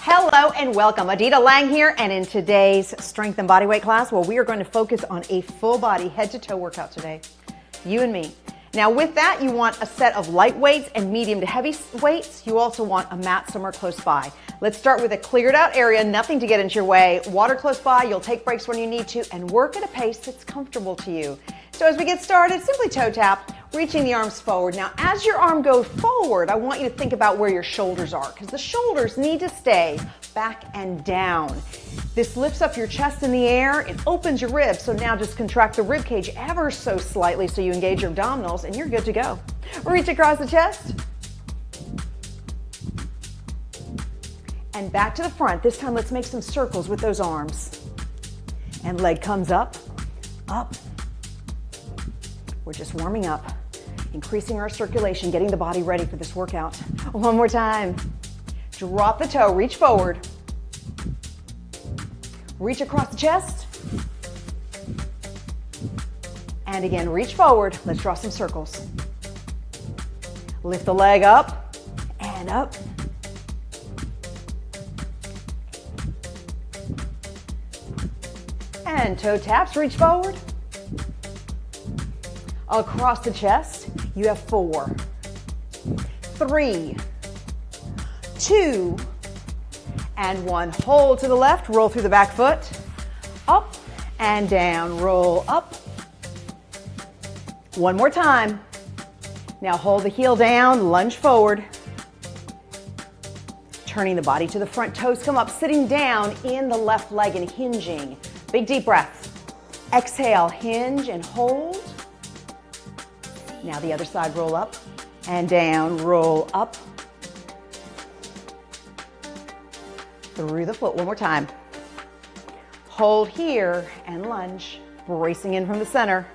Hello and welcome. Adita Lang here, and in today's strength and bodyweight class, well, we are going to focus on a full body head to toe workout today. You and me. Now with that, you want a set of light weights and medium to heavy weights. You also want a mat somewhere close by. Let's start with a cleared out area, nothing to get into your way, water close by, you'll take breaks when you need to, and work at a pace that's comfortable to you. So as we get started, simply toe tap, reaching the arms forward. Now as your arm goes forward, I want you to think about where your shoulders are, because the shoulders need to stay back and down. This lifts up your chest in the air, it opens your ribs, so now just contract the rib cage ever so slightly so you engage your abdominals and you're good to go. Reach across the chest. And back to the front. This time let's make some circles with those arms. And leg comes up, up. We're just warming up, increasing our circulation, getting the body ready for this workout. One more time. Drop the toe, reach forward. Reach across the chest. And again, reach forward. Let's draw some circles. Lift the leg up and up. And toe taps, reach forward. Across the chest, you have 4, 3, 2, and 1. Hold to the left, roll through the back foot, up and down, roll up. One more time. Now hold the heel down, lunge forward. Turning the body to the front, toes come up, sitting down in the left leg and hinging. Big deep breath. Exhale, hinge and hold. Now the other side, roll up and down, roll up. Through the foot, one more time. Hold here and lunge, bracing in from the center.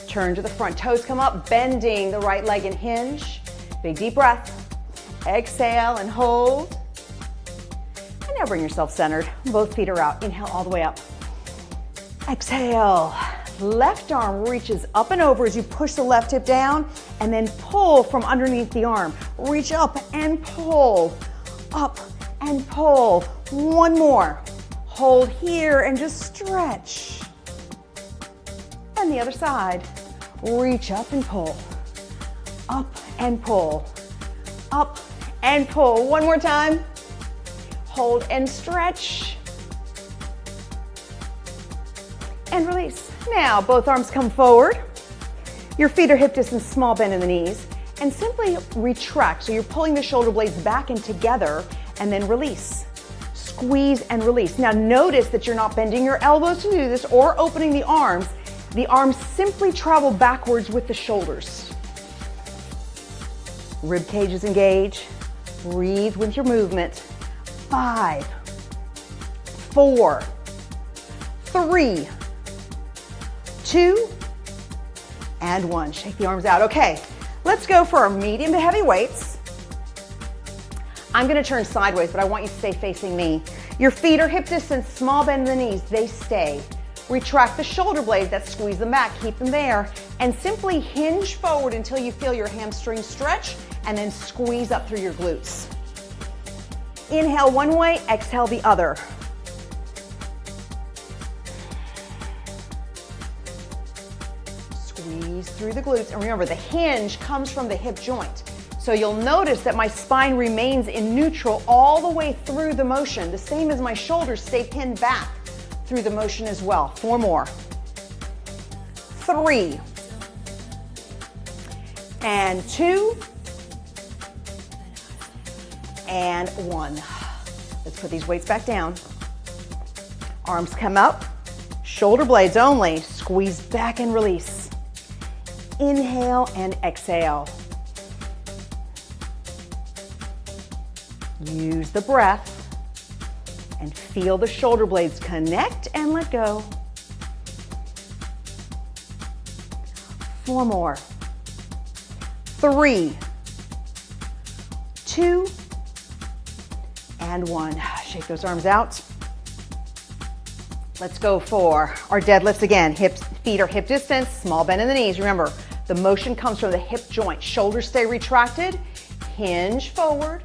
Turn to the front, toes come up, bending the right leg and hinge. Big deep breath. Exhale and hold. And now bring yourself centered. Both feet are out. Inhale all the way up. Exhale. Left arm reaches up and over as you push the left hip down and then pull from underneath the arm. Reach up and pull, up and pull. One more. Hold here and just stretch. And the other side. Reach up and pull, up and pull, up and pull. One more time. Hold and stretch. And release. Now, both arms come forward. Your feet are hip distance, small bend in the knees, and simply retract. So you're pulling the shoulder blades back and together, and then release. Squeeze and release. Now notice that you're not bending your elbows to do this or opening the arms. The arms simply travel backwards with the shoulders. Rib cages engage. Breathe with your movement. 5, 4, 3, 2, and 1. Shake the arms out. Okay, let's go for our medium to heavy weights. I'm gonna turn sideways, but I want you to stay facing me. Your feet are hip distance, small bend in the knees, they stay. Retract the shoulder blades, that squeeze them back, keep them there, and simply hinge forward until you feel your hamstrings stretch, and then squeeze up through your glutes. Inhale one way, exhale the other. Squeeze through the glutes, and remember the hinge comes from the hip joint. So you'll notice that my spine remains in neutral all the way through the motion, the same as my shoulders stay pinned back through the motion as well. 4 more. 3, and 2, and 1. Let's put these weights back down. Arms come up, shoulder blades only. Squeeze back and release. Inhale and exhale. Use the breath and feel the shoulder blades connect and let go. 4 more. 3, 2, and 1. Shake those arms out. Let's go for our deadlifts again. Feet are hip distance, small bend in the knees. Remember, the motion comes from the hip joint. Shoulders stay retracted, hinge forward,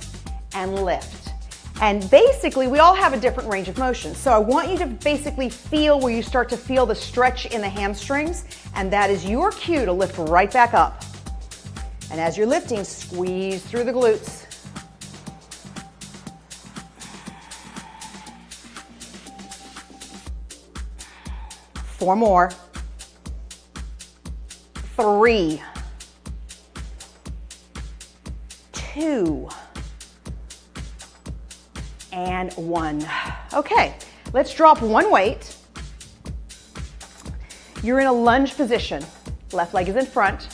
and lift. And basically, we all have a different range of motion. So I want you to basically feel where you start to feel the stretch in the hamstrings, and that is your cue to lift right back up. And as you're lifting, squeeze through the glutes. Four more. 3, 2, and 1. Okay, let's drop one weight. You're in a lunge position. Left leg is in front,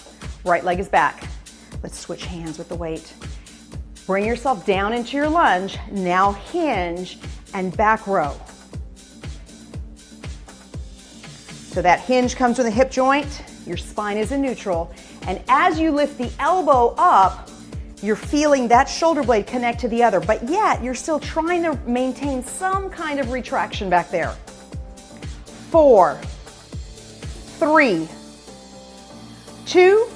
right leg is back. Let's switch hands with the weight. Bring yourself down into your lunge. Now hinge and back row. So that hinge comes from the hip joint. Your spine is in neutral. And as you lift the elbow up, you're feeling that shoulder blade connect to the other, but yet you're still trying to maintain some kind of retraction back there. 4, 3, 2,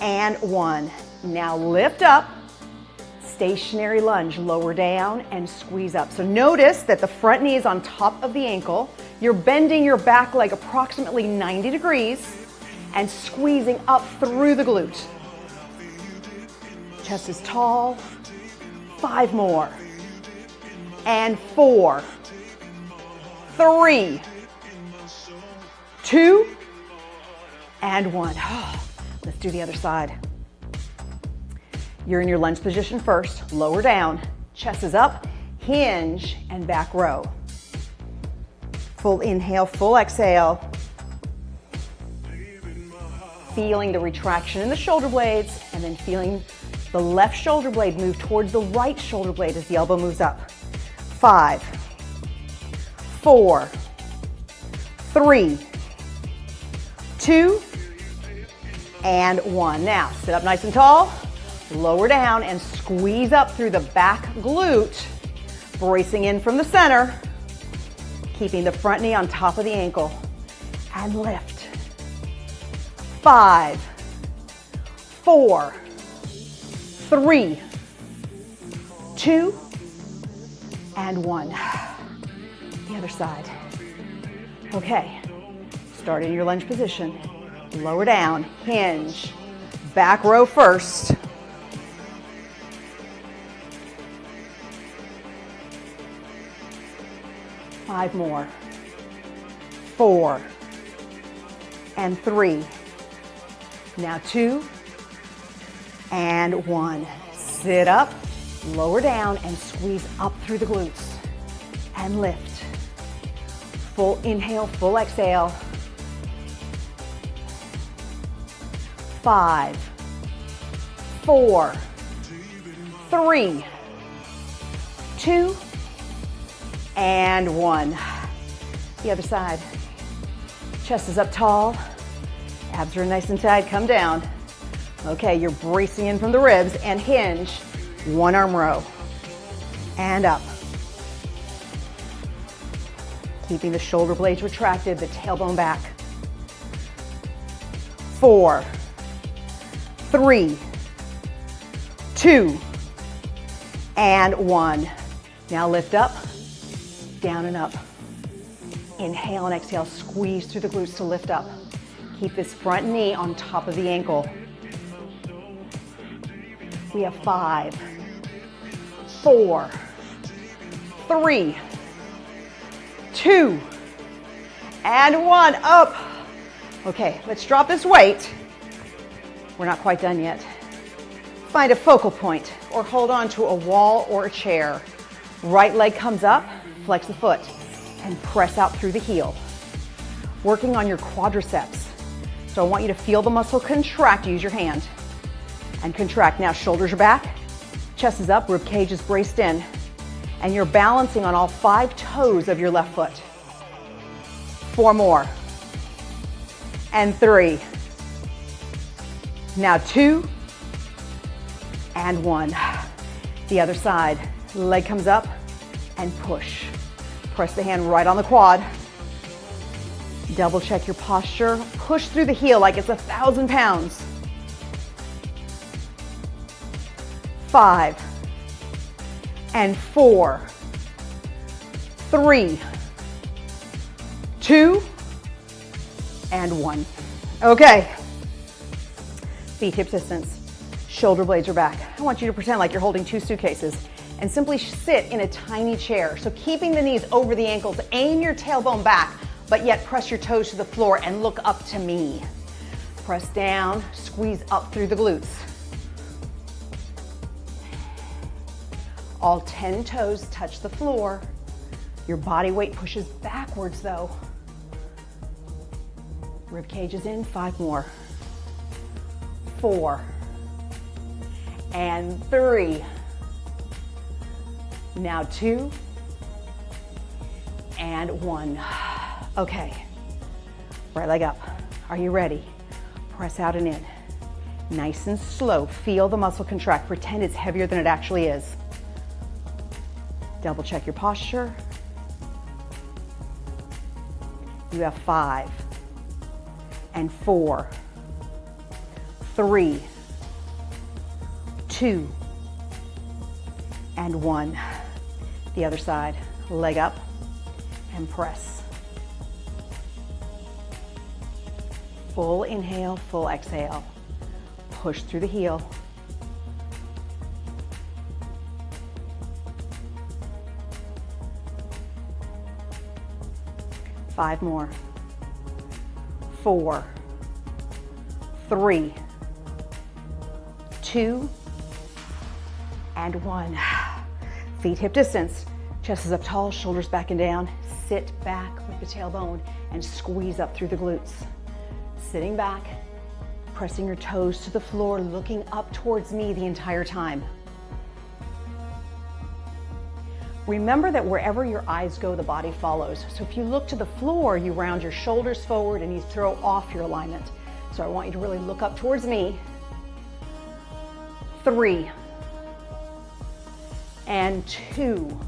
and 1. Now lift up, stationary lunge, lower down and squeeze up. So notice that the front knee is on top of the ankle. You're bending your back leg approximately 90 degrees and squeezing up through the glute. Chest is tall. 5 more. And 4, 3, 2, and 1. Let's do the other side. You're in your lunge position first. Lower down. Chest is up. Hinge and back row. Full inhale, full exhale. Feeling the retraction in the shoulder blades, and then feeling the left shoulder blade move towards the right shoulder blade as the elbow moves up. 5, 4, 3, 2, and 1. Now, sit up nice and tall, lower down, and squeeze up through the back glute, bracing in from the center, keeping the front knee on top of the ankle, and lift. 5, 4, 3, 2, and 1. The other side. Okay, start in your lunge position. Lower down, hinge, back row first. Five more. 4, and 3. Now 2, and 1. Sit up, lower down, and squeeze up through the glutes. And lift. Full inhale, full exhale. 5, 4, 3, 2, and 1. The other side. Chest is up tall. Abs are nice and tight. Come down. Okay, you're bracing in from the ribs and hinge. One arm row. And up. Keeping the shoulder blades retracted, the tailbone back. 4, 3, 2, and 1. Now lift up, down and up. Inhale and exhale, squeeze through the glutes to lift up. Keep this front knee on top of the ankle. We have 5, 4, 3, 2, and 1. Up. Okay, let's drop this weight. We're not quite done yet. Find a focal point or hold on to a wall or a chair. Right leg comes up, flex the foot, and press out through the heel. Working on your quadriceps. So I want you to feel the muscle contract. Use your hand. And contract. Now shoulders are back, chest is up, rib cage is braced in, and you're balancing on all 5 toes of your left foot. 4 more. And 3. Now 2 and 1. The other side. Leg comes up and push. Press the hand right on the quad. Double check your posture. Push through the heel like it's 1,000 pounds. 5, and 4, 3, 2, and 1. Okay. Feet hip distance. Shoulder blades are back. I want you to pretend like you're holding 2 suitcases and simply sit in a tiny chair. So keeping the knees over the ankles, aim your tailbone back, but yet press your toes to the floor and look up to me. Press down, squeeze up through the glutes. All 10 toes touch the floor. Your body weight pushes backwards though. Rib cage is in, 5 more. 4, and 3. Now 2, and 1. Okay, right leg up. Are you ready? Press out and in. Nice and slow. Feel the muscle contract. Pretend it's heavier than it actually is. Double check your posture. You have 5, and 4, 3, 2, and 1. The other side, leg up and press. Full inhale, full exhale. Push through the heel. Five more. 4, 3, 2, and 1. Feet hip distance. Chest is up tall, shoulders back and down. Sit back with the tailbone and squeeze up through the glutes. Sitting back, pressing your toes to the floor, looking up towards me the entire time. Remember that wherever your eyes go, the body follows. So if you look to the floor, you round your shoulders forward and you throw off your alignment. So I want you to really look up towards me. 3, and 2.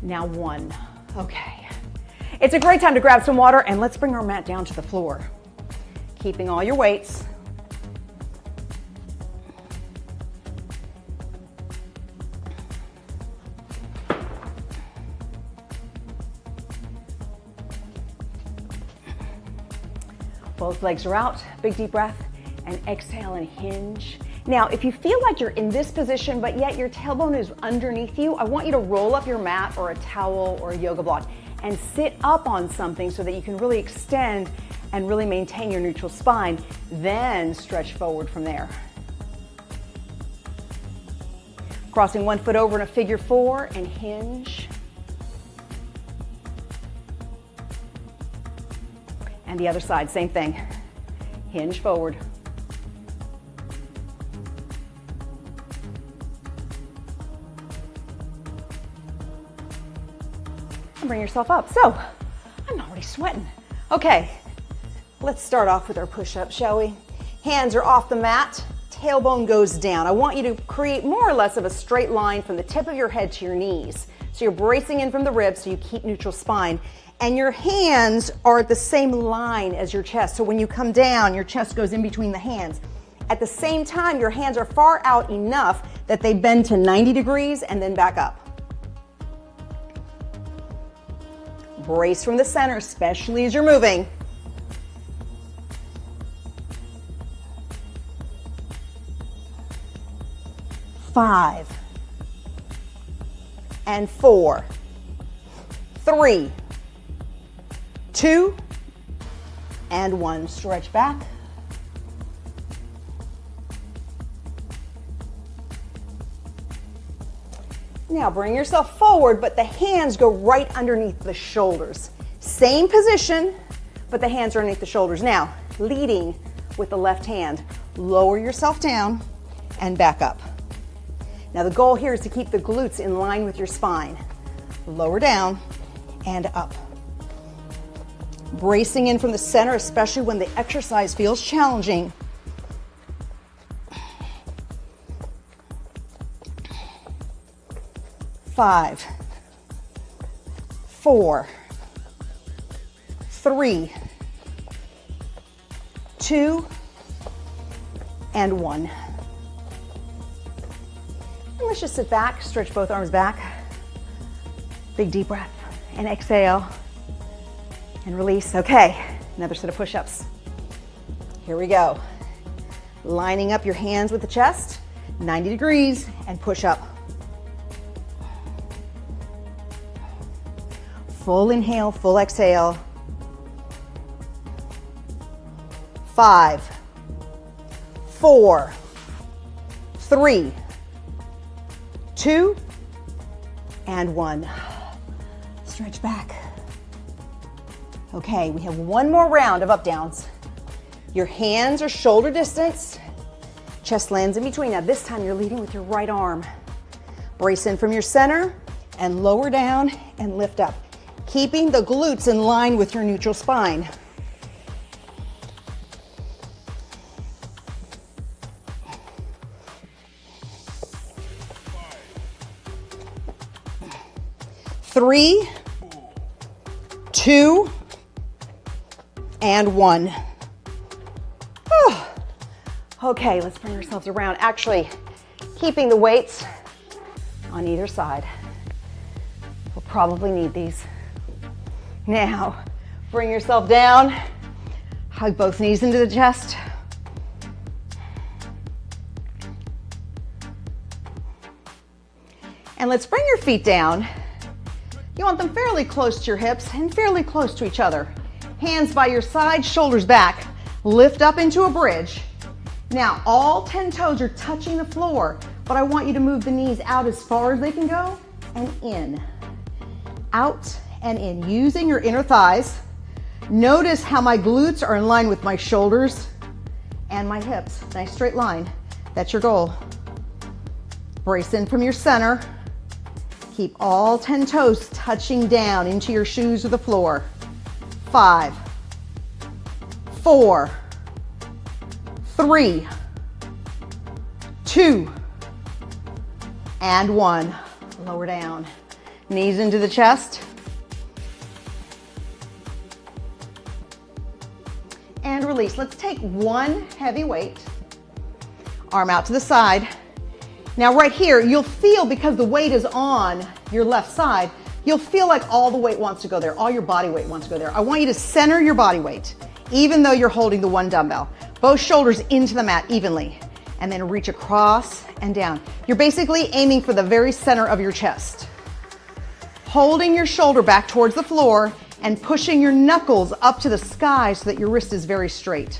Now 1. Okay. It's a great time to grab some water and let's bring our mat down to the floor. Keeping all your weights. Both legs are out. Big deep breath and exhale and hinge. Now, if you feel like you're in this position, but yet your tailbone is underneath you, I want you to roll up your mat or a towel or a yoga block and sit up on something so that you can really extend and really maintain your neutral spine. Then stretch forward from there. Crossing one foot over in a figure 4 and hinge. And the other side, same thing. Hinge forward. And bring yourself up. So, I'm already sweating. Okay, let's start off with our push-up, shall we? Hands are off the mat, tailbone goes down. I want you to create more or less of a straight line from the tip of your head to your knees. So you're bracing in from the ribs so you keep neutral spine. And your hands are at the same line as your chest. So when you come down, your chest goes in between the hands. At the same time, your hands are far out enough that they bend to 90 degrees and then back up. Brace from the center, especially as you're moving. Five, and 4, 3, 2, and 1. Stretch back. Now bring yourself forward, but the hands go right underneath the shoulders. Same position, but the hands are underneath the shoulders. Now, leading with the left hand, lower yourself down and back up. Now the goal here is to keep the glutes in line with your spine. Lower down and up. Bracing in from the center, especially when the exercise feels challenging. Five, 4, 3, 2, and 1. And let's just sit back, stretch both arms back. Big deep breath and exhale and release. Okay, another set of push-ups. Here we go. Lining up your hands with the chest, 90 degrees, and push up. Full inhale, full exhale. 5, 4, 3, 2, and 1. Stretch back. Okay, we have one more round of up downs. Your hands are shoulder distance. Chest lands in between. Now this time you're leading with your right arm. Brace in from your center and lower down and lift up, keeping the glutes in line with your neutral spine. Three, 2, and 1. Okay, let's bring ourselves around. Actually, keeping the weights on either side. We'll probably need these. Now, bring yourself down. Hug both knees into the chest. And let's bring your feet down. You want them fairly close to your hips and fairly close to each other. Hands by your side, shoulders back. Lift up into a bridge. Now, all 10 toes are touching the floor, but I want you to move the knees out as far as they can go and in. Out and in, using your inner thighs. Notice how my glutes are in line with my shoulders and my hips. Nice straight line. That's your goal. Brace in from your center. Keep all 10 toes touching down into your shoes or the floor. 5, 4, 3, 2, and 1. Lower down. Knees into the chest. And release. Let's take one heavy weight. Arm out to the side. Now right here, you'll feel, because the weight is on your left side, you'll feel like all the weight wants to go there. All your body weight wants to go there. I want you to center your body weight, even though you're holding the one dumbbell. Both shoulders into the mat evenly, and then reach across and down. You're basically aiming for the very center of your chest. Holding your shoulder back towards the floor and pushing your knuckles up to the sky so that your wrist is very straight.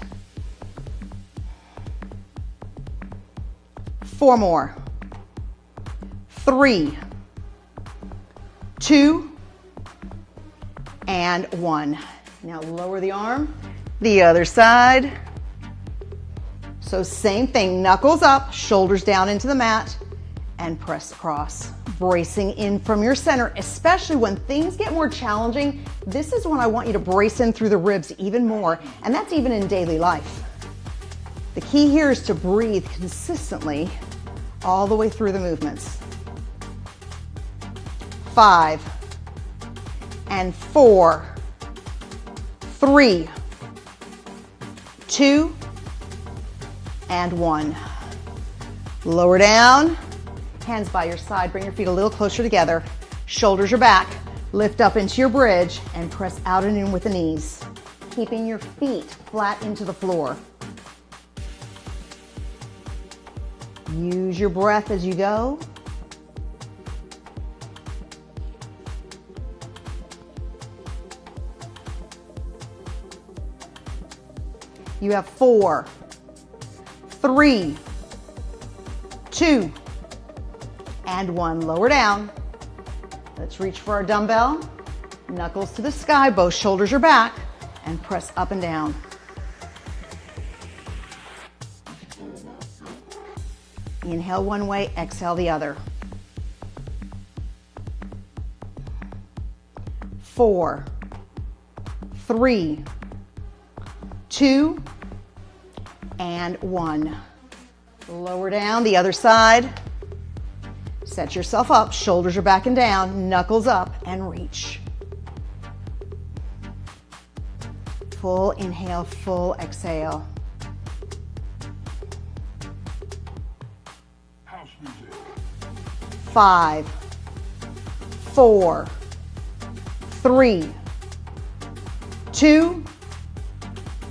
4 more. 3, 2, and 1. Now lower the arm, the other side. So same thing, knuckles up, shoulders down into the mat, and press across. Bracing in from your center, especially when things get more challenging. This is when I want you to brace in through the ribs even more, and that's even in daily life. The key here is to breathe consistently all the way through the movements. 5, and 4, 3, 2, and 1. Lower down, hands by your side, bring your feet a little closer together, shoulders are back, lift up into your bridge, and press out and in with the knees, keeping your feet flat into the floor. Use your breath as you go. You have 4, 3, 2, and 1. Lower down. Let's reach for our dumbbell. Knuckles to the sky, both shoulders are back, and press up and down. Inhale one way, exhale the other. 4, 3, 2, and 1. Lower down, the other side. Set yourself up, shoulders are back and down, knuckles up, and reach. Full inhale, full exhale. House music. 5, 4, 3, 2,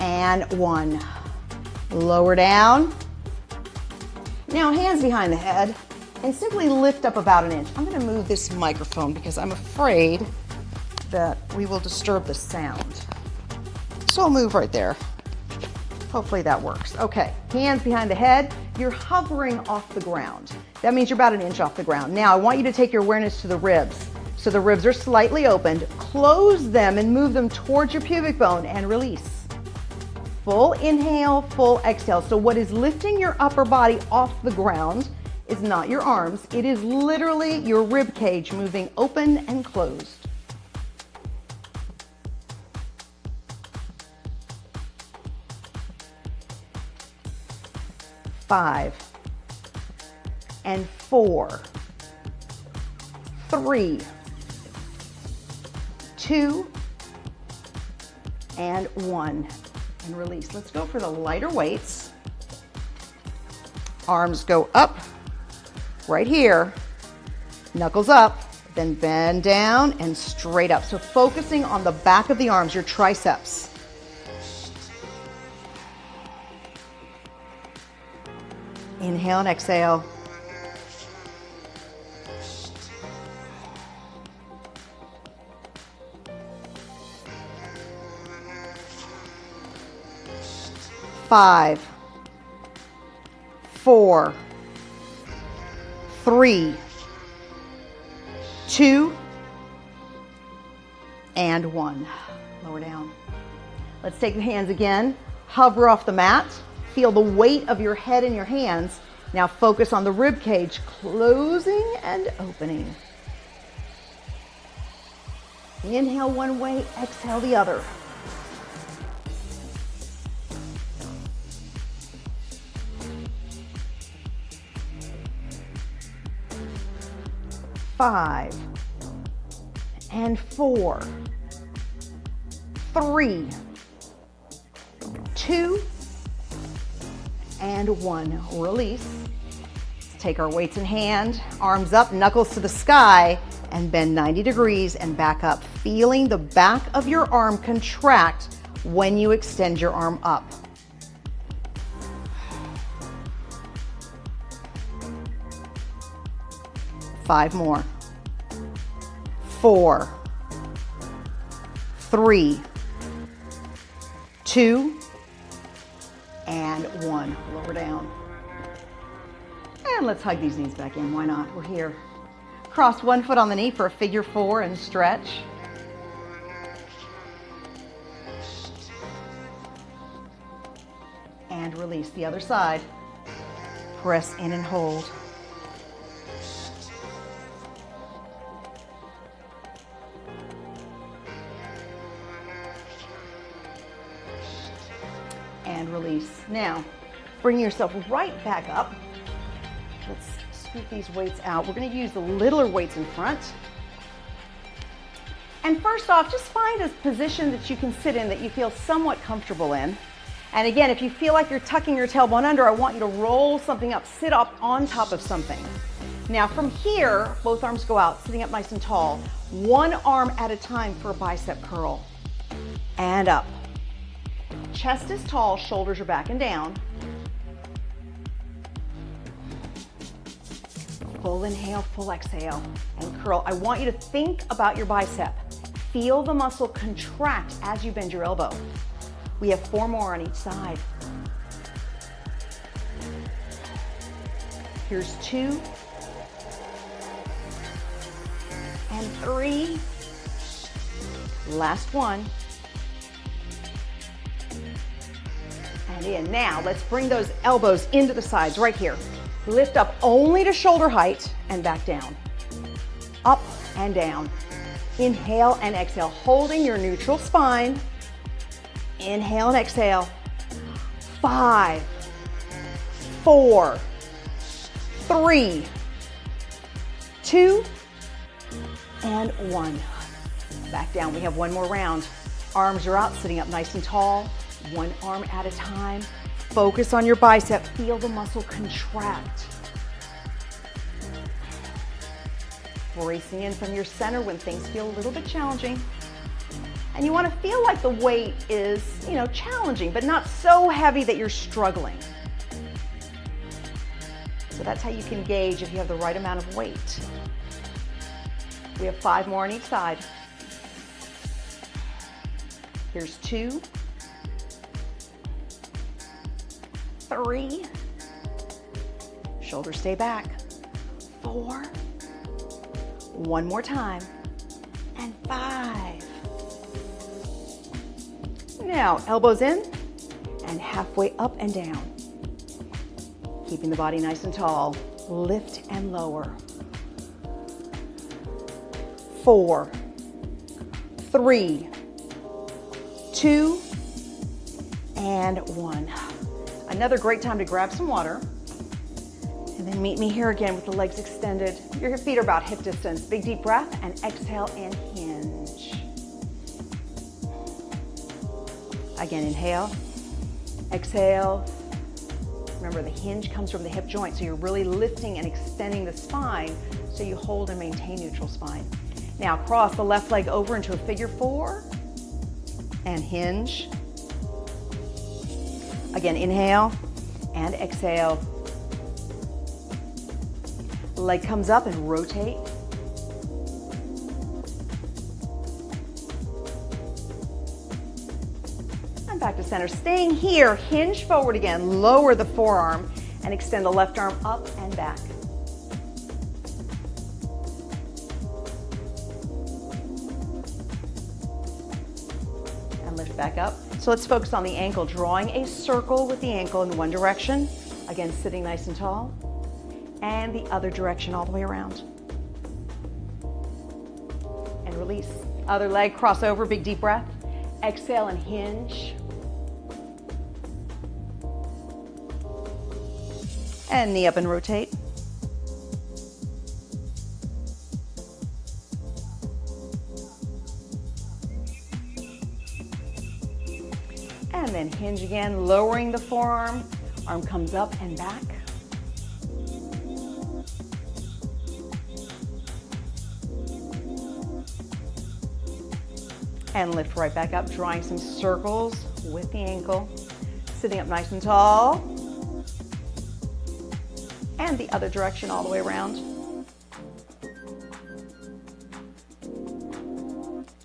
and 1. Lower down. Now hands behind the head and simply lift up about an inch. I'm going to move this microphone because I'm afraid that we will disturb the sound. So I'll move right there. Hopefully that works. Okay, hands behind the head. You're hovering off the ground. That means you're about an inch off the ground. Now I want you to take your awareness to the ribs. So the ribs are slightly opened. Close them and move them towards your pubic bone and release. Full inhale, full exhale. So what is lifting your upper body off the ground is not your arms. It is literally your rib cage moving open and closed. Five and 4, 3, 2, and 1. And release. Let's go for the lighter weights. Arms go up, right here, knuckles up, then bend down and straight up. So focusing on the back of the arms, your triceps. Inhale and exhale. Five, 4, 3, 2, and 1. Lower down. Let's take the hands again. Hover off the mat. Feel the weight of your head in your hands. Now focus on the rib cage, closing and opening. Inhale one way, exhale the other. Five and 4, 3, 2, and 1. Release. Let's take our weights in hand, arms up, knuckles to the sky, and bend 90 degrees and back up, feeling the back of your arm contract when you extend your arm up. Five more. 4, 3, 2, and 1. Lower down. And let's hug these knees back in. Why not? We're here. Cross one foot on the knee for a figure 4 and stretch. And release the other side. Press in and hold. And release. Now, bring yourself right back up. Let's scoop these weights out. We're going to use the littler weights in front. And first off, just find a position that you can sit in that you feel somewhat comfortable in. And again, if you feel like you're tucking your tailbone under, I want you to roll something up, sit up on top of something. Now from here, both arms go out, sitting up nice and tall. One arm at a time for a bicep curl. And up. Chest is tall, shoulders are back and down. Full inhale, full exhale, and curl. I want you to think about your bicep. Feel the muscle contract as you bend your elbow. We have 4 more on each side. Here's 2, and 3. Last one. And in. Now, let's bring those elbows into the sides right here. Lift up only to shoulder height and back down. Up and down. Inhale and exhale, holding your neutral spine. Inhale and exhale. 5, 4, 3, 2, and 1. Back down. We have 1 more round. Arms are out, sitting up nice and tall. 1 arm at a time. Focus on your bicep. Feel the muscle contract. bracing in from your center when things feel a little bit challenging. And you want to feel like the weight is, challenging, but not so heavy that you're struggling. So that's how you can gauge if you have the right amount of weight. We have 5 more on each side. Here's 2, 3, shoulders stay back, 4, one more time, and 5. Now, elbows in and halfway up and down. Keeping the body nice and tall. Lift and lower. 4, 3, 2, and 1. Another great time to grab some water. And then meet me here again with the legs extended. Your feet are about hip distance. Big deep breath and exhale and hinge. Again, inhale, exhale. Remember, the hinge comes from the hip joint, so you're really lifting and extending the spine so you hold and maintain neutral spine. Now cross the left leg over into a figure 4 and hinge. Again, inhale and exhale. Leg comes up and rotate. And back to center. Staying here, hinge forward again. Lower the forearm and extend the left arm up and back. And lift back up. So let's focus on the ankle, drawing a circle with the ankle in one direction. Again, sitting nice and tall. And the other direction all the way around. And release. Other leg, cross over, big deep breath. Exhale and hinge. And knee up and rotate. And then hinge again, lowering the forearm. Arm comes up and back. And lift right back up, drawing some circles with the ankle. Sitting up nice and tall. And the other direction all the way around.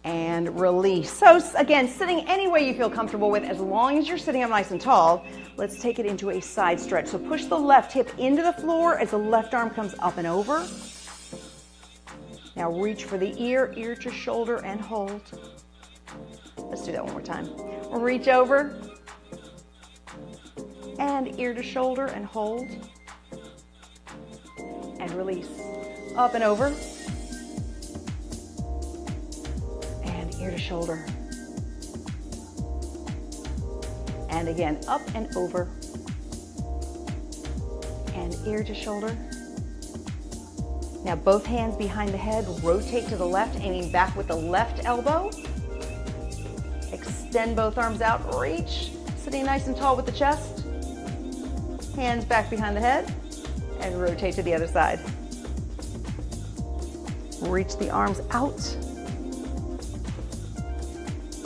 And release. So again, sitting any way you feel comfortable with, as long as you're sitting up nice and tall. Let's take it into a side stretch. So push the left hip into the floor as the left arm comes up and over. Now reach for the ear to shoulder, and hold. Let's do that one more time. Reach over and ear to shoulder and hold. And release. Up and over. And ear to shoulder. And again, up and over. And ear to shoulder. Now both hands behind the head, rotate to the left, aiming back with the left elbow. Extend both arms out, reach. Sitting nice and tall with the chest. Hands back behind the head. And rotate to the other side. Reach the arms out.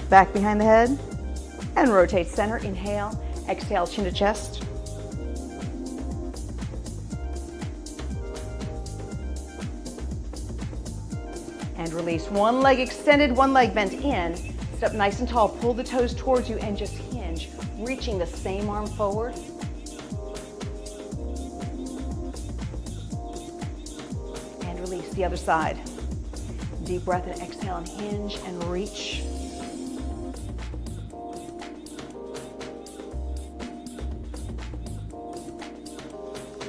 Back behind the head. And rotate center. Inhale. Exhale, chin to chest. And release. One leg extended, one leg bent in. Sit up nice and tall. Pull the toes towards you and just hinge. Reaching the same arm forward. And release the other side. Deep breath and exhale and hinge and reach.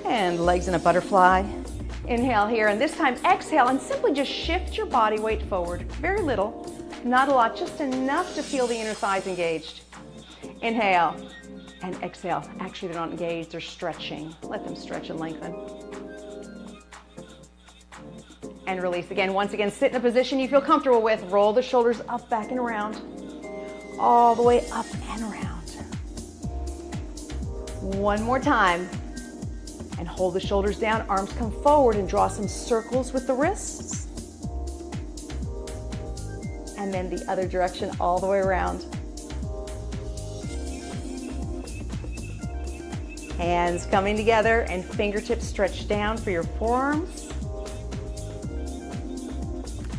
And legs in a butterfly. Inhale here, and this time exhale and simply just shift your body weight forward. Very little, not a lot, just enough to feel the inner thighs engaged. Inhale and exhale. Actually, they're not engaged, they're stretching. Let them stretch and lengthen. And release again. Once again, sit in a position you feel comfortable with. Roll the shoulders up, back, and around. All the way up and around. One more time. And hold the shoulders down, arms come forward and draw some circles with the wrists. and then the other direction all the way around. Hands coming together and fingertips stretched down for your forearms.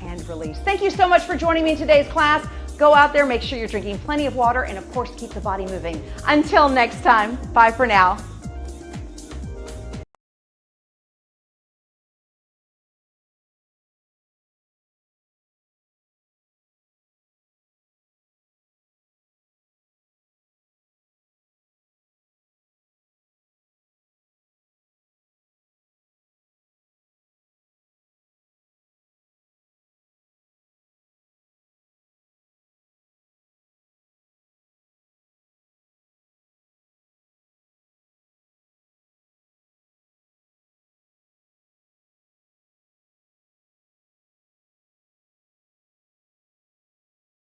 And release. Thank you so much for joining me in today's class. Go out there, make sure you're drinking plenty of water, and of course, keep the body moving. Until next time, bye for now.